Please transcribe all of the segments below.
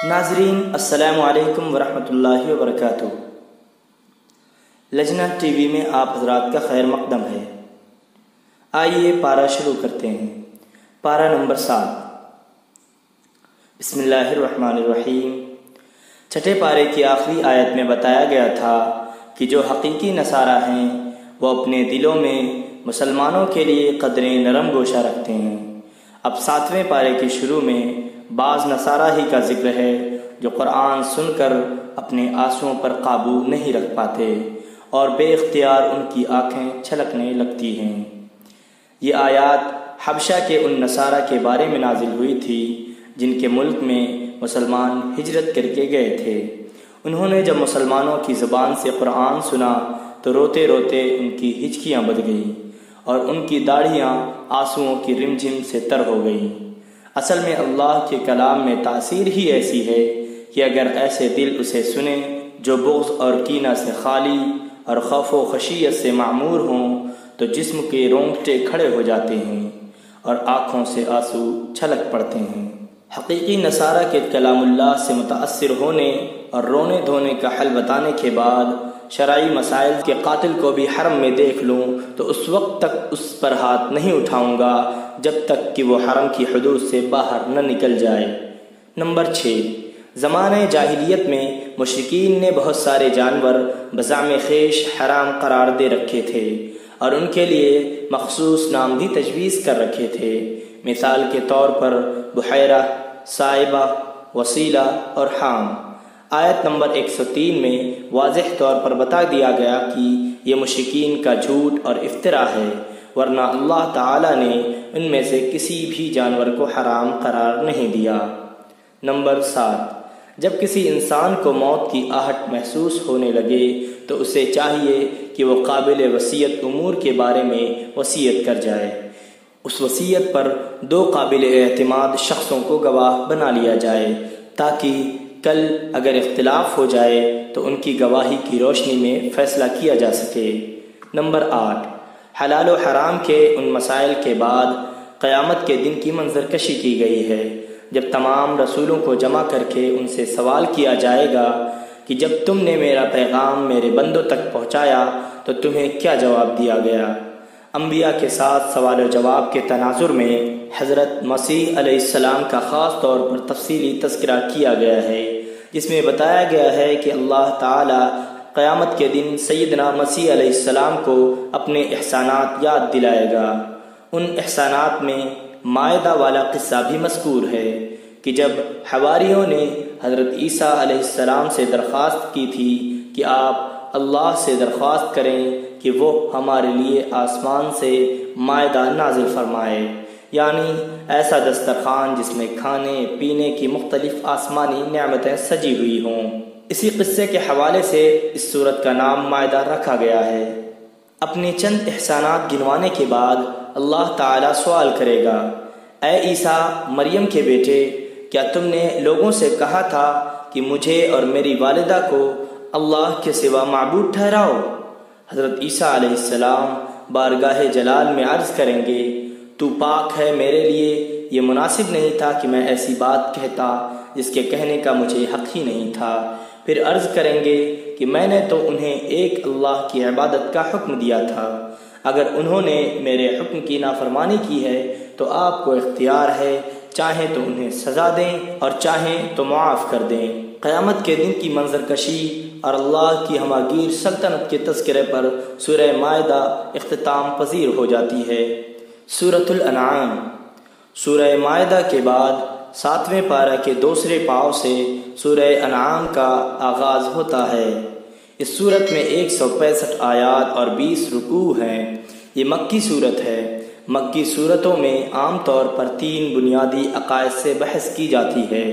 ناظرین السلام علیکم ورحمۃ اللہ وبرکاتہ۔ لجنہ ٹی وی میں آپ حضرات کا خیر مقدم ہے۔ آئیے پارہ شروع کرتے ہیں۔ پارہ نمبر 7۔ بسم اللہ الرحمن الرحیم۔ چھٹے پارے کی آخری آیت میں بتایا گیا تھا کہ جو حقیقی نصارہ ہیں وہ اپنے دلوں میں مسلمانوں کے لیے قدریں نرم گوشہ رکھتے ہیں۔ اب 7ویں پارے کے شروع میں بعض نصارہ ہی کا ذکر ہے جو قرآن سن کر اپنے آنسوؤں پر قابو نہیں رکھ پاتے اور بے اختیار ان کی آنکھیں چھلکنے لگتی ہیں۔ یہ آیات حبشہ کے ان نصارہ کے بارے میں نازل ہوئی تھی جن کے ملک میں مسلمان ہجرت کر کے گئے تھے۔ انہوں نے جب مسلمانوں کی زبان سے قرآن سنا تو روتے روتے ان کی ہچکیاں بجھ گئیں اور ان کی داڑھیاں آنسوؤں کی رمجھم سے تر ہو گئیں۔ اصل میں اللہ کے کلام میں تاثیر ہی ایسی ہے کہ اگر ایسے دل اسے سنیں جو بغض اور کینہ سے خالی اور خوف و خشیت سے معمور ہوں تو جسم کے رونگٹے کھڑے ہو جاتے ہیں اور آنکھوں سے آنسو چھلک پڑتے ہیں۔ حقیقی نصارہ کے کلام اللہ سے متاثر ہونے اور رونے دھونے کا حل بتانے کے بعد شرعی مسائل کے قاتل کو بھی حرم میں دیکھ لوں تو اس وقت تک اس پر ہاتھ نہیں اٹھاؤں گا جب تک کہ وہ حرم کی حدود سے باہر نہ نکل جائے۔ نمبر 6۔ زمانۂ جاہلیت میں مشرکین نے بہت سارے جانور بزعم خیش حرام قرار دے رکھے تھے اور ان کے لیے مخصوص نام بھی تجویز کر رکھے تھے۔ مثال کے طور پر بحیرہ، صائبہ، وسیلہ اور حام۔ آیت نمبر 103 میں واضح طور پر بتا دیا گیا کہ یہ مشرکین کا جھوٹ اور افتراء ہے، ورنہ اللہ تعالیٰ نے ان میں سے کسی بھی جانور کو حرام قرار نہیں دیا۔ نمبر 7۔ جب کسی انسان کو موت کی آہٹ محسوس ہونے لگے تو اسے چاہیے کہ وہ قابل وصیت امور کے بارے میں وصیت کر جائے۔ اس وصیت پر 2 قابل اعتماد شخصوں کو گواہ بنا لیا جائے تاکہ کل اگر اختلاف ہو جائے تو ان کی گواہی کی روشنی میں فیصلہ کیا جا سکے۔ نمبر 8۔ حلال و حرام کے ان مسائل کے بعد قیامت کے دن کی منظر کشی کی گئی ہے جب تمام رسولوں کو جمع کر کے ان سے سوال کیا جائے گا کہ جب تم نے میرا پیغام میرے بندوں تک پہنچایا تو تمہیں کیا جواب دیا گیا۔ انبیاء کے ساتھ سوال و جواب کے تناظر میں حضرت مسیح علیہ السلام کا خاص طور پر تفصیلی تذکرہ کیا گیا ہے، جس میں بتایا گیا ہے کہ اللہ تعالی قیامت کے دن سیدنا مسیح علیہ السلام کو اپنے احسانات یاد دلائے گا۔ ان احسانات میں مائدہ والا قصہ بھی مذکور ہے کہ جب حواریوں نے حضرت عیسیٰ علیہ السلام سے درخواست کی تھی کہ آپ اللہ سے درخواست کریں کہ وہ ہمارے لیے آسمان سے مائدہ نازل فرمائے، یعنی ایسا دسترخوان جس میں کھانے پینے کی مختلف آسمانی نعمتیں سجی ہوئی ہوں۔ اسی قصے کے حوالے سے اس سورت کا نام مائدہ رکھا گیا ہے۔ اپنے چند احسانات گنوانے کے بعد اللہ تعالیٰ سوال کرے گا، اے عیسیٰ مریم کے بیٹے، کیا تم نے لوگوں سے کہا تھا کہ مجھے اور میری والدہ کو اللہ کے سوا معبود ٹھہراؤ؟ حضرت عیسیٰ علیہ السلام بارگاہ جلال میں عرض کریں گے، تو پاک ہے، میرے لیے یہ مناسب نہیں تھا کہ میں ایسی بات کہتا جس کے کہنے کا مجھے حق ہی نہیں تھا۔ پھر عرض کریں گے کہ میں نے تو انہیں ایک اللہ کی عبادت کا حکم دیا تھا، اگر انہوں نے میرے حکم کی نافرمانی کی ہے تو آپ کو اختیار ہے، چاہیں تو انہیں سزا دیں اور چاہیں تو معاف کر دیں۔ قیامت کے دن کی منظر کشی اور اللہ کی ہماگیر سلطنت کے تذکرے پر سورہ مائدہ اختتام پذیر ہو جاتی ہے۔ سورۃ الانعام۔ سورہ مائدہ کے بعد 7ویں پارہ کے دوسرے پاؤ سے سورہ انعام کا آغاز ہوتا ہے۔ اس سورت میں 165 آیات اور 20 رکوع ہیں۔ یہ مکی سورت ہے۔ مکی سورتوں میں عام طور پر 3 بنیادی عقائد سے بحث کی جاتی ہے،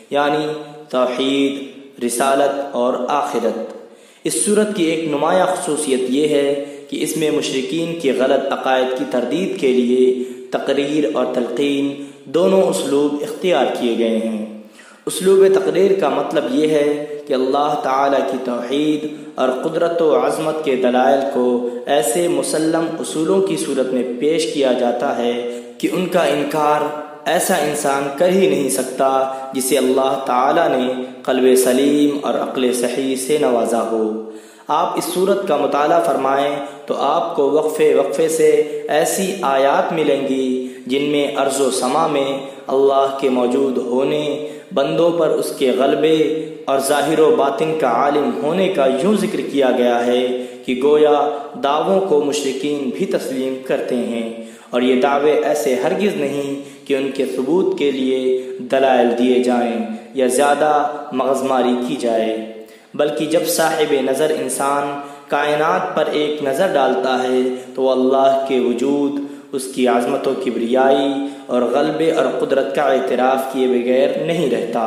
یعنی توحید، رسالت اور آخرت۔ اس سورت کی ایک نمایاں خصوصیت یہ ہے کہ اس میں مشرکین کے غلط عقائد کی تردید کے لیے تقریر اور تلقین دونوں اسلوب اختیار کیے گئے ہیں۔ اسلوب تقریر کا مطلب یہ ہے کہ اللہ تعالیٰ کی توحید اور قدرت و عظمت کے دلائل کو ایسے مسلم اصولوں کی صورت میں پیش کیا جاتا ہے کہ ان کا انکار ایسا انسان کر ہی نہیں سکتا جسے اللہ تعالیٰ نے قلب سلیم اور عقل صحیح سے نوازا ہو۔ آپ اس صورت کا مطالعہ فرمائیں تو آپ کو وقفے وقفے سے ایسی آیات ملیں گی جن میں ارض و سما میں اللہ کے موجود ہونے، بندوں پر اس کے غلبے اور ظاہر و باطن کا عالم ہونے کا یوں ذکر کیا گیا ہے کہ گویا دعووں کو مشرکین بھی تسلیم کرتے ہیں، اور یہ دعوے ایسے ہرگز نہیں کہ ان کے ثبوت کے لیے دلائل دیے جائیں یا زیادہ مغزماری کی جائے، بلکہ جب صاحب نظر انسان کائنات پر ایک نظر ڈالتا ہے تو وہ اللہ کے وجود، اس کی عظمت و کبریائی اور غلبے اور قدرت کا اعتراف کیے بغیر نہیں رہتا۔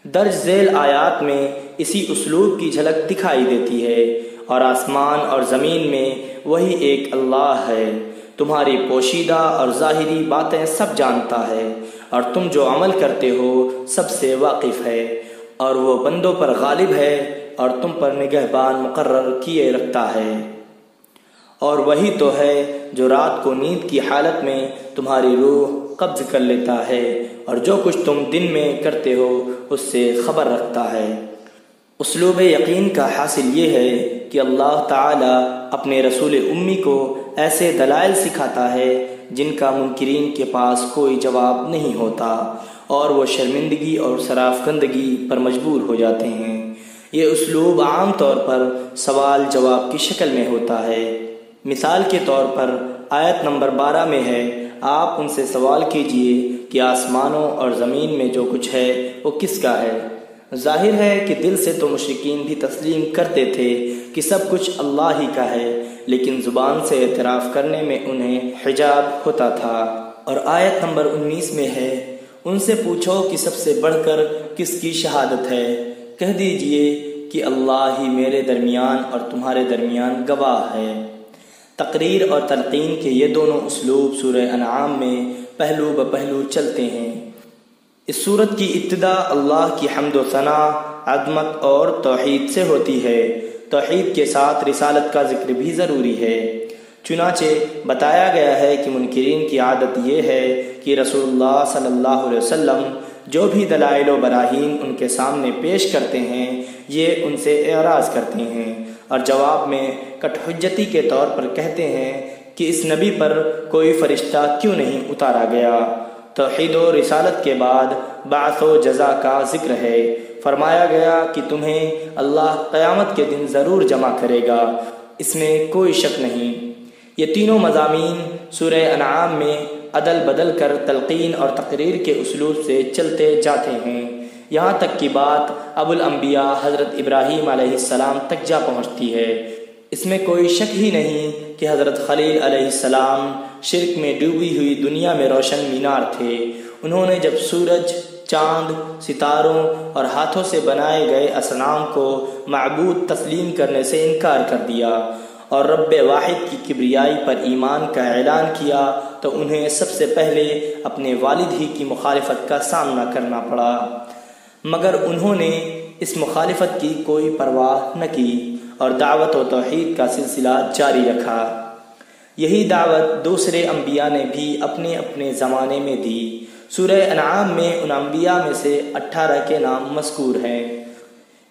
درج ذیل آیات میں اسی اسلوب کی جھلک دکھائی دیتی ہے، اور آسمان اور زمین میں وہی ایک اللہ ہے، تمہاری پوشیدہ اور ظاہری باتیں سب جانتا ہے، اور تم جو عمل کرتے ہو سب سے واقف ہے، اور وہ بندوں پر غالب ہے اور تم پر نگہبان مقرر کیے رکھتا ہے۔ اور وہی تو ہے جو رات کو نیند کی حالت میں تمہاری روح قبض کر لیتا ہے، اور جو کچھ تم دن میں کرتے ہو اس سے خبر رکھتا ہے۔ اسلوب یقین کا حاصل یہ ہے کہ اللہ تعالی اپنے رسول امی کو ایسے دلائل سکھاتا ہے جن کا منکرین کے پاس کوئی جواب نہیں ہوتا، اور وہ شرمندگی اور شرافکندگی پر مجبور ہو جاتے ہیں۔ یہ اسلوب عام طور پر سوال جواب کی شکل میں ہوتا ہے۔ مثال کے طور پر آیت نمبر 12 میں ہے، آپ ان سے سوال کیجئے کہ آسمانوں اور زمین میں جو کچھ ہے وہ کس کا ہے؟ ظاہر ہے کہ دل سے تو مشرکین بھی تسلیم کرتے تھے کہ سب کچھ اللہ ہی کا ہے، لیکن زبان سے اعتراف کرنے میں انہیں حجاب ہوتا تھا۔ اور آیت نمبر 19 میں ہے، ان سے پوچھو کہ سب سے بڑھ کر کس کی شہادت ہے؟ کہہ دیجئے کہ اللہ ہی میرے درمیان اور تمہارے درمیان گواہ ہے۔ تقریر اور تلقین کے یہ دونوں اسلوب سورہ انعام میں پہلو بپہلو چلتے ہیں۔ اس سورت کی ابتدا اللہ کی حمد و ثنا، عظمت اور توحید سے ہوتی ہے۔ توحید کے ساتھ رسالت کا ذکر بھی ضروری ہے۔ چنانچہ بتایا گیا ہے کہ منکرین کی عادت یہ ہے کہ رسول اللہ صلی اللہ علیہ وسلم جو بھی دلائل و براہین ان کے سامنے پیش کرتے ہیں یہ ان سے اعراض کرتے ہیں، اور جواب میں کٹ حجتی کے طور پر کہتے ہیں کہ اس نبی پر کوئی فرشتہ کیوں نہیں اتارا گیا۔ توحید و رسالت کے بعد بعث و جزا کا ذکر ہے۔ فرمایا گیا کہ تمہیں اللہ قیامت کے دن ضرور جمع کرے گا، اس میں کوئی شک نہیں۔ یہ تینوں مضامین سورہ انعام میں عدل بدل کر تلقین اور تقریر کے اسلوب سے چلتے جاتے ہیں، یہاں تک کہ بات ابو الانبیاء حضرت ابراہیم علیہ السلام تک جا پہنچتی ہے۔ اس میں کوئی شک ہی نہیں کہ حضرت خلیل علیہ السلام شرک میں ڈوبی ہوئی دنیا میں روشن مینار تھے۔ انہوں نے جب سورج، چاند، ستاروں اور ہاتھوں سے بنائے گئے اصنام کو معبود تسلیم کرنے سے انکار کر دیا اور رب واحد کی کبریائی پر ایمان کا اعلان کیا تو انہیں سب سے پہلے اپنے والد ہی کی مخالفت کا سامنا کرنا پڑا، مگر انہوں نے اس مخالفت کی کوئی پرواہ نہ کی اور دعوت و توحید کا سلسلہ جاری رکھا۔ یہی دعوت دوسرے انبیاء نے بھی اپنے اپنے زمانے میں دی۔ سورہ انعام میں ان انبیاء میں سے 18 کے نام مذکور ہیں۔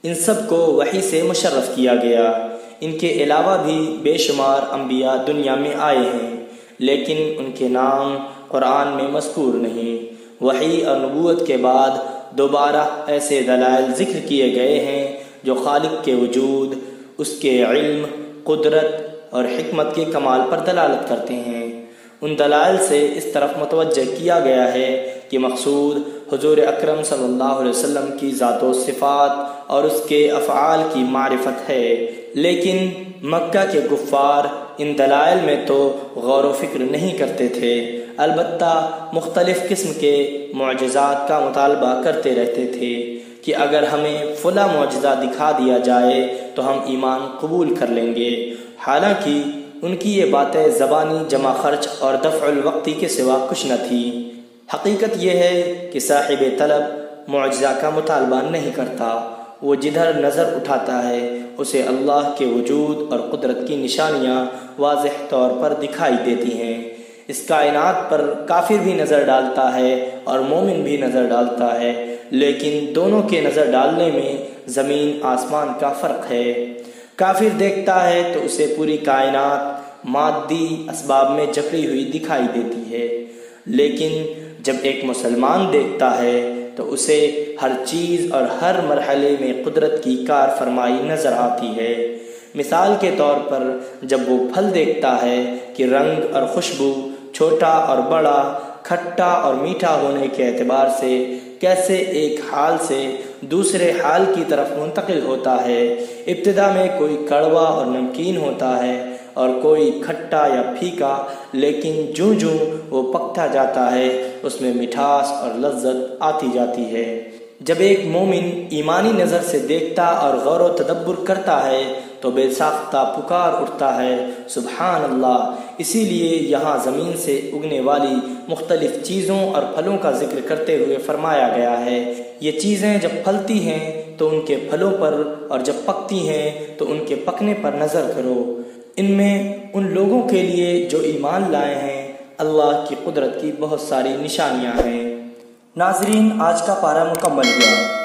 ان سب کو وحی سے مشرف کیا گیا۔ ان کے علاوہ بھی بے شمار انبیاء دنیا میں آئے ہیں، لیکن ان کے نام قرآن میں مذکور نہیں۔ وحی اور نبوت کے بعد دوبارہ ایسے دلائل ذکر کیے گئے ہیں جو خالق کے وجود، اس کے علم، قدرت اور حکمت کے کمال پر دلالت کرتے ہیں۔ ان دلائل سے اس طرف متوجہ کیا گیا ہے کہ مقصود حضور اکرم صلی اللہ علیہ وسلم کی ذات و صفات اور اس کے افعال کی معرفت ہے، لیکن مکہ کے کفار ان دلائل میں تو غور و فکر نہیں کرتے تھے، البتہ مختلف قسم کے معجزات کا مطالبہ کرتے رہتے تھے کہ اگر ہمیں فلاں معجزہ دکھا دیا جائے تو ہم ایمان قبول کر لیں گے، حالانکہ ان کی یہ باتیں زبانی جمع خرچ اور دفع الوقتی کے سوا کچھ نہ تھی۔ حقیقت یہ ہے کہ صاحب طلب معجزہ کا مطالبہ نہیں کرتا، وہ جدھر نظر اٹھاتا ہے اسے اللہ کے وجود اور قدرت کی نشانیاں واضح طور پر دکھائی دیتی ہیں۔ اس کائنات پر کافر بھی نظر ڈالتا ہے اور مومن بھی نظر ڈالتا ہے، لیکن دونوں کے نظر ڈالنے میں زمین آسمان کا فرق ہے۔ کافر دیکھتا ہے تو اسے پوری کائنات مادی اسباب میں جکڑی ہوئی دکھائی دیتی ہے، لیکن جب ایک مسلمان دیکھتا ہے تو اسے ہر چیز اور ہر مرحلے میں قدرت کی کار فرمائی نظر آتی ہے۔ مثال کے طور پر جب وہ پھل دیکھتا ہے کہ رنگ اور خوشبو، چھوٹا اور بڑا، کھٹا اور میٹھا ہونے کے اعتبار سے کیسے ایک حال سے دوسرے حال کی طرف منتقل ہوتا ہے، ابتدا میں کوئی کڑوا اور نمکین ہوتا ہے اور کوئی کھٹا یا پھیکا، لیکن جوں جوں وہ پکتا جاتا ہے اس میں مٹھاس اور لذت آتی جاتی ہے۔ جب ایک مومن ایمانی نظر سے دیکھتا اور غور و تدبر کرتا ہے تو بے ساختہ پکار اٹھتا ہے، سبحان اللہ۔ اسی لیے یہاں زمین سے اگنے والی مختلف چیزوں اور پھلوں کا ذکر کرتے ہوئے فرمایا گیا ہے، یہ چیزیں جب پھلتی ہیں تو ان کے پھلوں پر، اور جب پکتی ہیں تو ان کے پکنے پر نظر کرو، ان میں ان لوگوں کے لیے جو ایمان لائے ہیں اللہ کی قدرت کی بہت ساری نشانیاں ہیں۔ ناظرین، آج کا پارہ مکمل ہوا۔